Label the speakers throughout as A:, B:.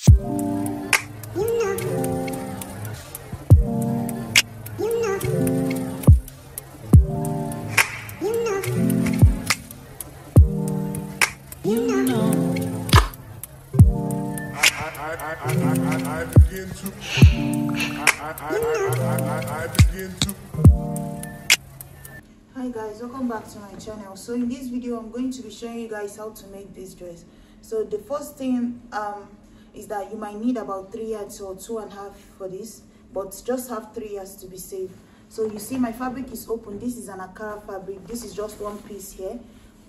A: Hi guys, welcome back to my channel. So in this video I'm going to be showing you guys how to make this dress. So the first thing is that you might need about 3 yards or 2.5 for this, but just have 3 yards to be safe. So you see my fabric is open. This is an Akara fabric. This is just one piece here.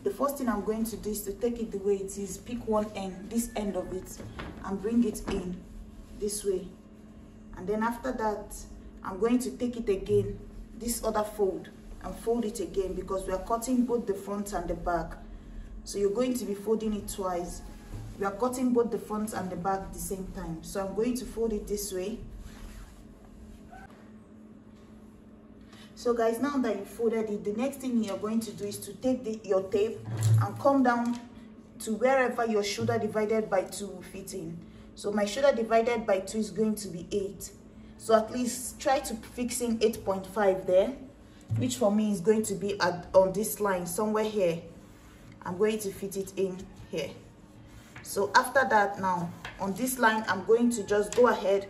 A: The first thing I'm going to do is to take it the way it is, pick one end, this end of it, and bring it in this way. And then after that I'm going to take it again, this other fold, and fold it again, because we are cutting both the front and the back. So you're going to be folding it twice. We are cutting both the front and the back at the same time. So I'm going to fold it this way. So guys, now that you folded it, the next thing you're going to do is to take your tape and come down to wherever your shoulder divided by 2 will fit in. So my shoulder divided by 2 is going to be 8. So at least try to fix in 8.5 there, which for me is going to be on this line somewhere here. I'm going to fit it in here. So after that, now on this line I'm going to just go ahead,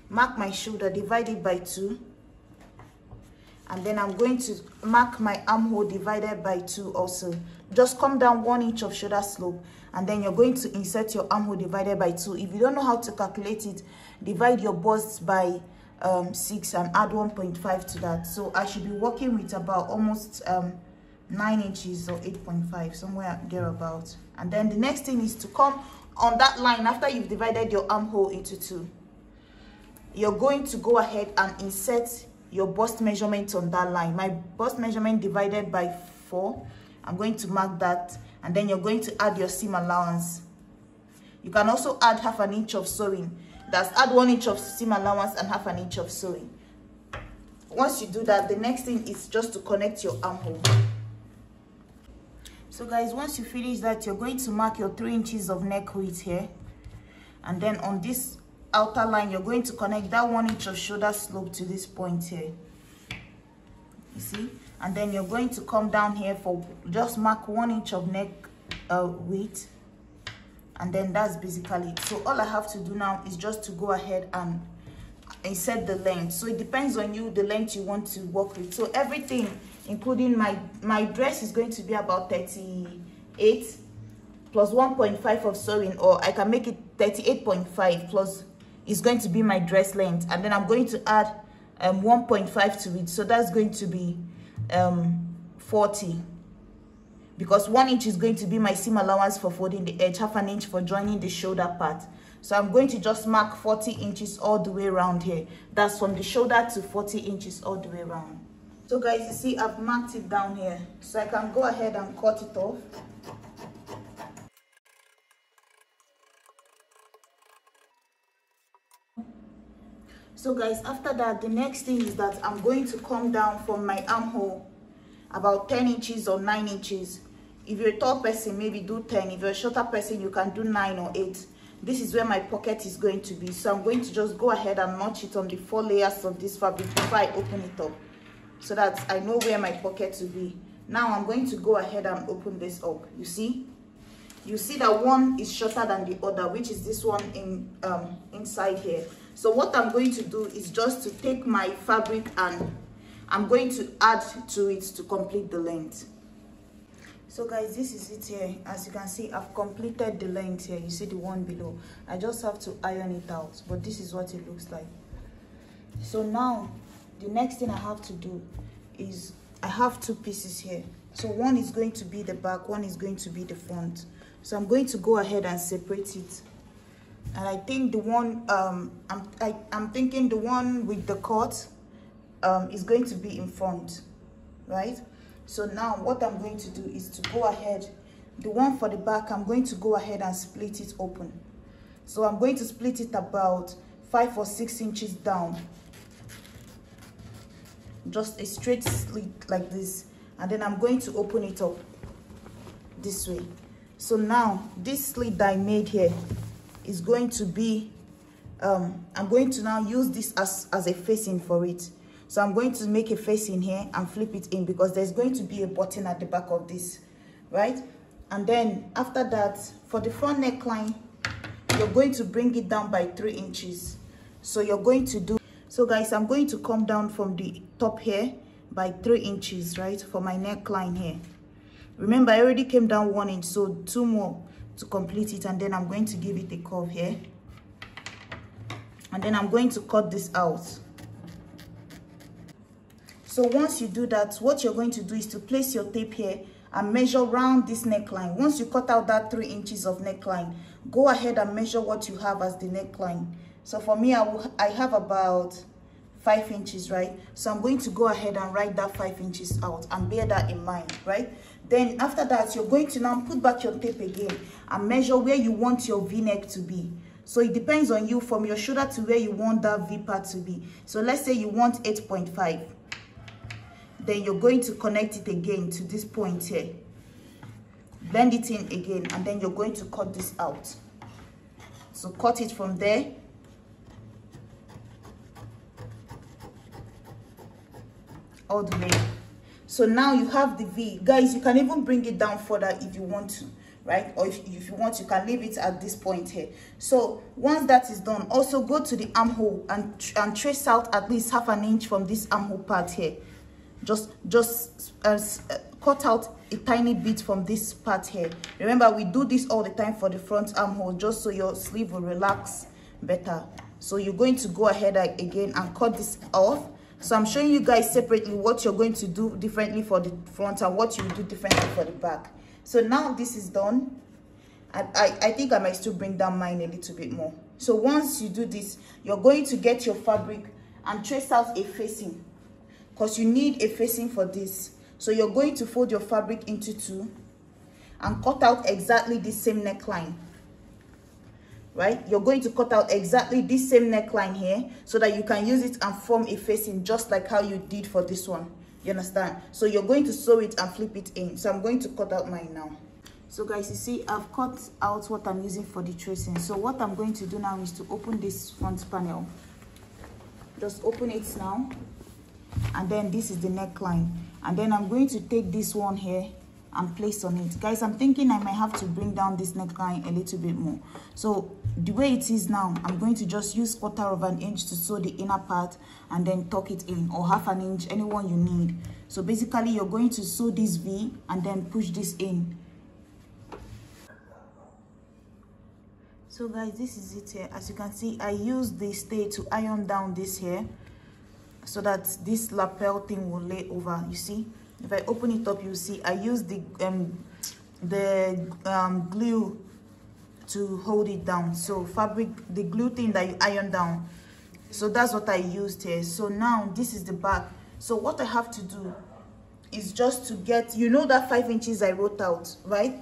A: mark my shoulder, divide it by 2, and then I'm going to mark my armhole divided by 2 also. Just come down 1 inch of shoulder slope, and then you're going to insert your armhole divided by 2. If you don't know how to calculate it, divide your bust by 6 and add 1.5 to that. So I should be working with about almost 9 inches or 8.5, somewhere thereabout. And then the next thing is to come on that line after you've divided your armhole into 2. You're going to go ahead and insert your bust measurement on that line. My bust measurement divided by 4, I'm going to mark that, and then you're going to add your seam allowance. You can also add 1/2 inch of sewing. That's add 1 inch of seam allowance and 1/2 inch of sewing. Once you do that, the next thing is just to connect your armhole. So guys, once you finish that, you're going to mark your 3 inches of neck width here, and then on this outer line you're going to connect that 1 inch of shoulder slope to this point here, you see. And then you're going to come down here for just mark 1 inch of neck width, and then that's basically it. So all I have to do now is just to go ahead and insert the length. So it depends on you, the length you want to work with. So everything, including my dress, is going to be about 38 plus 1.5 of sewing, or I can make it 38.5 plus is going to be my dress length, and then I'm going to add 1.5 to it. So that's going to be 40, because 1 inch is going to be my seam allowance for folding the edge, 1/2 inch for joining the shoulder part. So I'm going to just mark 40 inches all the way around here. That's from the shoulder to 40 inches all the way around. So guys, you see I've marked it down here, so I can go ahead and cut it off. So guys, after that, the next thing is that I'm going to come down from my armhole about 10 inches or 9 inches. If you're a tall person, maybe do 10. If you're a shorter person, you can do 9 or 8. This is where my pocket is going to be. So I'm going to just go ahead and notch it on the 4 layers of this fabric before I open it up, so that I know where my pocket will be. Now I'm going to go ahead and open this up. You see that one is shorter than the other, which is this one inside here. So what I'm going to do is just to take my fabric and I'm going to add to it to complete the length. So guys, this is it here. As you can see, I've completed the length here. You see the one below. I just have to iron it out, but this is what it looks like. So now the next thing I have to do is I have 2 pieces here. So one is going to be the back, one is going to be the front. So I'm going to go ahead and separate it. And I think the one I'm thinking the one with the cut is going to be in front, right? So now what I'm going to do is to go ahead, the one for the back, I'm going to go ahead and split it open. So I'm going to split it about 5 or 6 inches down, just a straight slit like this, and then I'm going to open it up this way. So now this slit that I made here, is going to be I'm going to now use this as a facing for it. So I'm going to make a facing here and flip it in, because there's going to be a button at the back of this, right? And then after that, for the front neckline, you're going to bring it down by 3 inches. So you're going to do, so guys, I'm going to come down from the top here by 3 inches, right, for my neckline here. Remember, I already came down 1 inch, so 2 more to complete it. And then I'm going to give it a curve here, and then I'm going to cut this out. So once you do that, what you're going to do is to place your tape here and measure round this neckline. Once you cut out that 3 inches of neckline, go ahead and measure what you have as the neckline. So for me, I have about 5 inches, right? So I'm going to go ahead and write that 5 inches out and bear that in mind, right? Then after that, you're going to now put back your tape again and measure where you want your V-neck to be. So it depends on you, from your shoulder to where you want that V part to be. So let's say you want 8.5. Then you're going to connect it again to this point here. Bend it in again, and then you're going to cut this out. So cut it from there. All the way. So now you have the V. Guys, you can even bring it down further if you want to, right? Or if you want, you can leave it at this point here. So once that is done, also go to the armhole and trace out at least ½ an inch from this armhole part here. Just cut out a tiny bit from this part here. Remember, we do this all the time for the front armhole, just so your sleeve will relax better. So you're going to go ahead again and cut this off. So I'm showing you guys separately what you're going to do differently for the front and what you do differently for the back. So now this is done. I think I might still bring down mine a little bit more. So once you do this, you're going to get your fabric and trace out a facing, because you need a facing for this. So you're going to fold your fabric into 2 and cut out exactly the same neckline, right? You're going to cut out exactly this same neckline here so that you can use it and form a facing just like how you did for this one. You understand? So you're going to sew it and flip it in. So I'm going to cut out mine now. So guys, you see, I've cut out what I'm using for the tracing. So what I'm going to do now is to open this front panel. Just open it now. And then this is the neckline, and then I'm going to take this one here and place on it. Guys, I'm thinking I might have to bring down this neckline a little bit more. So the way it is now, I'm going to just use 1/4 inch to sew the inner part and then tuck it in, or ½ an inch, anyone you need. So basically, you're going to sew this V and then push this in. So guys, this is it here. As you can see, I used the stay to iron down this here, so that this lapel thing will lay over. You see, if I open it up, you see I used the glue to hold it down. So fabric, the glue thing that you iron down, so that's what I used here. So now this is the back. So what I have to do is just to get, you know, that 5 inches I wrote out, right?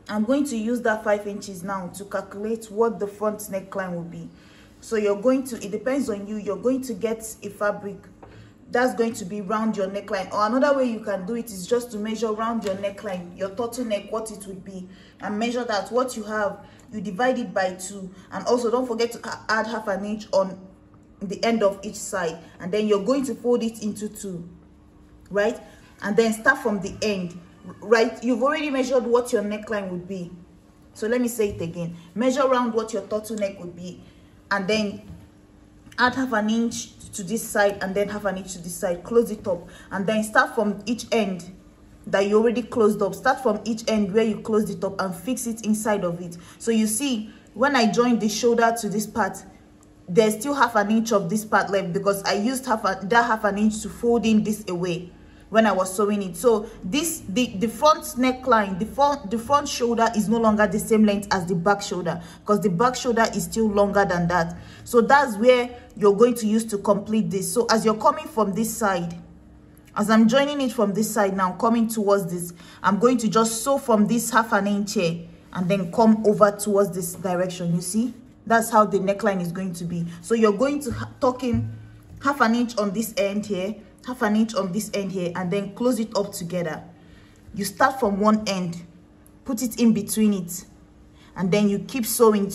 A: I'm going to use that 5 inches now to calculate what the front neckline will be. So you're going to, it depends on you, you're going to get a fabric that's going to be round your neckline. Or another way you can do it is just to measure round your neckline, your turtleneck, what it would be, and measure that. What you have, you divide it by 2, and also don't forget to add ½ an inch on the end of each side, and then you're going to fold it into 2, right? And then start from the end, right? You've already measured what your neckline would be. So let me say it again. Measure around what your turtleneck would be, and then add ½ an inch to this side and then ½ an inch to this side. Close it up, and then start from each end that you already closed up. Start from each end where you closed it up and fix it inside of it. So you see, when I joined the shoulder to this part, there's still ½ an inch of this part left, because I used that ½ an inch to fold in this away when I was sewing it. So this, the front neckline, the front shoulder is no longer the same length as the back shoulder, because the back shoulder is still longer than that. So that's where you're going to use to complete this. So as you're coming from this side, as I'm joining it from this side now, coming towards this, I'm going to just sew from this ½ an inch here and then come over towards this direction. You see, that's how the neckline is going to be. So you're going to tuck in ½ an inch on this end here, ½ an inch on this end here, and then close it up together. You start from one end, put it in between it, and then you keep sewing,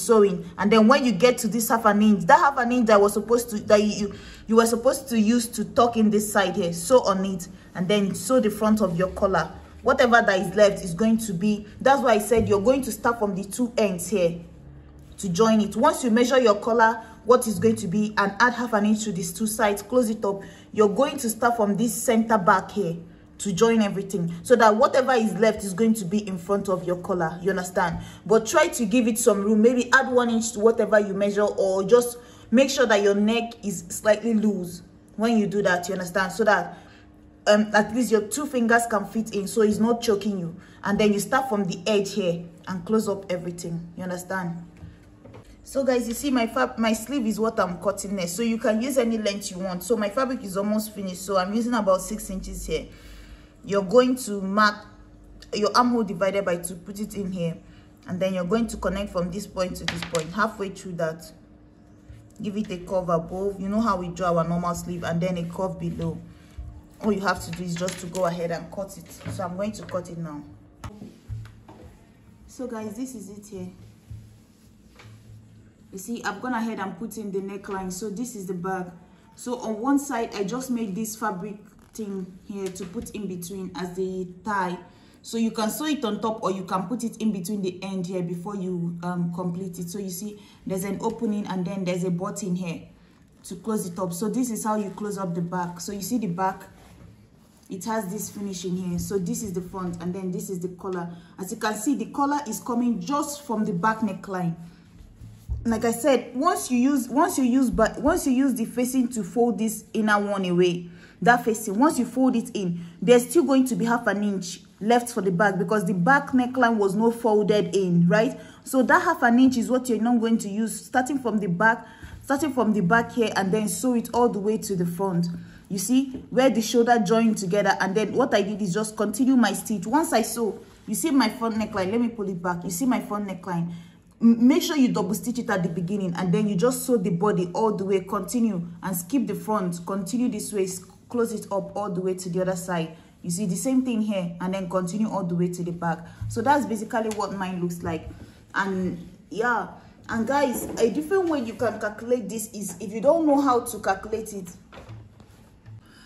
A: and then when you get to this half an inch, that half an inch that was supposed to, that you were supposed to use to tuck in this side here, sew on it, and then sew the front of your collar. Whatever that is left is going to be, that's why I said you're going to start from the two ends here to join it. Once you measure your collar, what is going to be, and add half an inch to these two sides, close it up, you're going to start from this center back here to join everything, so that whatever is left is going to be in front of your collar. You understand? But try to give it some room. Maybe add 1 inch to whatever you measure, or just make sure that your neck is slightly loose when you do that. You understand? So that at least your 2 fingers can fit in, so it's not choking you. And then you start from the edge here and close up everything. You understand? So guys, you see my sleeve is what I'm cutting next, so you can use any length you want. So my fabric is almost finished, so I'm using about 6 inches here. You're going to mark your armhole divided by 2, put it in here, and then you're going to connect from this point to this point, halfway through that. Give it a curve above. You know how we draw our normal sleeve, and then a curve below. All you have to do is just to go ahead and cut it. So I'm going to cut it now. So guys, this is it here. You see, I've gone ahead and put in the neckline. So this is the bag. So on one side, I just made this fabric thing here to put in between as the tie. So you can sew it on top, or you can put it in between the end here before you complete it. So you see, there's an opening, and then there's a button here to close it up. So this is how you close up the back. So you see the back, it has this finishing here. So this is the front, and then this is the collar. As you can see, the collar is coming just from the back neckline. Like I said, once you use the facing to fold this inner one away, that facing, once you fold it in, there's still going to be half an inch left for the back, because the back neckline was not folded in, right? So that half an inch is what you're not going to use, starting from the back here, and then sew it all the way to the front. You see where the shoulder joined together, and then what I did is just continue my stitch. Once I sew, you see my front neckline, let me pull it back. You see my front neckline. Make sure you double stitch it at the beginning, and then you just sew the body all the way, continue and skip the front, continue this way, close it up all the way to the other side. You see the same thing here, and then continue all the way to the back. So that's basically what mine looks like. And yeah, and guys, a different way you can calculate this is, if you don't know how to calculate it.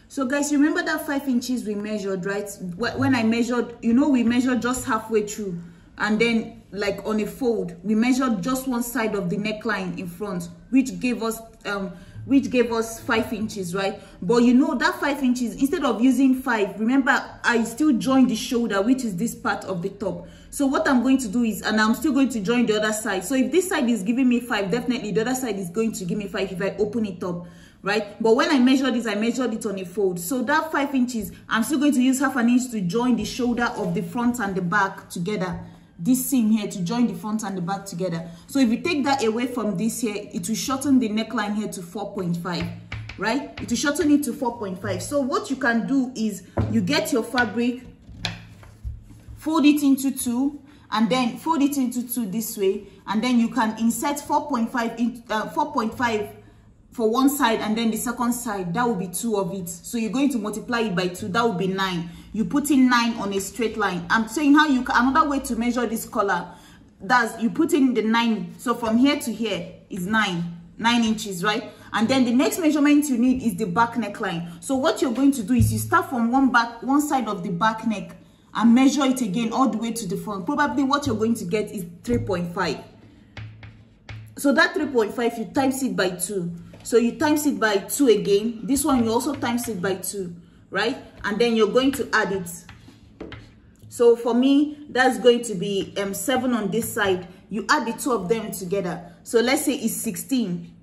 A: So guys, remember that 5 inches we measured, right? When I measured, you know, we measured just halfway through, and then like on a fold, we measured just one side of the neckline in front, which gave us 5 inches, right? But you know that 5 inches, instead of using 5, remember I still joined the shoulder, which is this part of the top. So what I'm going to do is, and I'm still going to join the other side. So if this side is giving me 5, definitely the other side is going to give me 5 if I open it up, right? But when I measured this, I measured it on a fold. So that 5 inches, I'm still going to use half an inch to join the shoulder of the front and the back together. This seam here to join the front and the back together. So if you take that away from this here, it will shorten the neckline here to 4.5, right? It will shorten it to 4.5. So what you can do is, you get your fabric, fold it into 2, and then fold it into 2 this way, and then you can insert 4.5 for one side, and then the second side, that will be 2 of it. So you're going to multiply it by 2, that will be 9. You put in 9 on a straight line. I'm saying how you can, another way to measure this collar, that's you put in the 9. So from here to here is 9 inches, right? And then the next measurement you need is the back neckline. So what you're going to do is, you start from one side of the back neck and measure it again all the way to the front. Probably what you're going to get is 3.5. So that 3.5, you times it by 2. So you times it by 2 again. This one, you also times it by 2, right? And then you're going to add it. So for me, that's going to be 7 on this side. You add the 2 of them together. So let's say it's 16,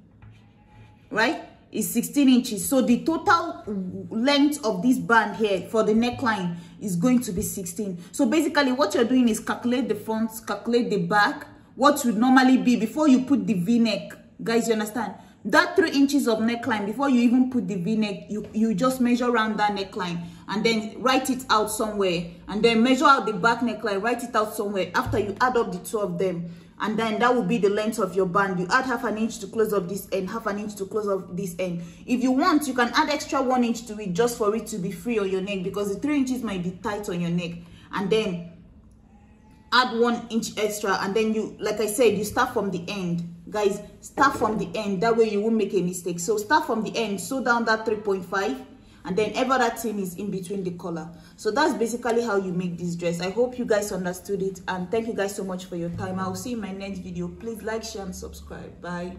A: right? It's 16 inches. So the total length of this band here for the neckline is going to be 16. So basically what you're doing is calculate the front, calculate the back, what would normally be before you put the V-neck. Guys, you understand? That 3 inches of neckline, before you even put the V-neck, you just measure around that neckline, and then write it out somewhere, and then measure out the back neckline, write it out somewhere after you add up the 2 of them, and then that will be the length of your band. You add half an inch to close up this end, half an inch to close up this end. If you want, you can add extra 1 inch to it just for it to be free on your neck, because the 3 inches might be tight on your neck. And then add 1 inch extra, and then you, like I said, you start from the end. Guys, start from the end, that way you won't make a mistake. So start from the end, sew down that 3.5, and then ever that thing is in between the collar. So that's basically how you make this dress. I hope you guys understood it, and thank you guys so much for your time. I'll see you in my next video. Please like, share, and subscribe. Bye.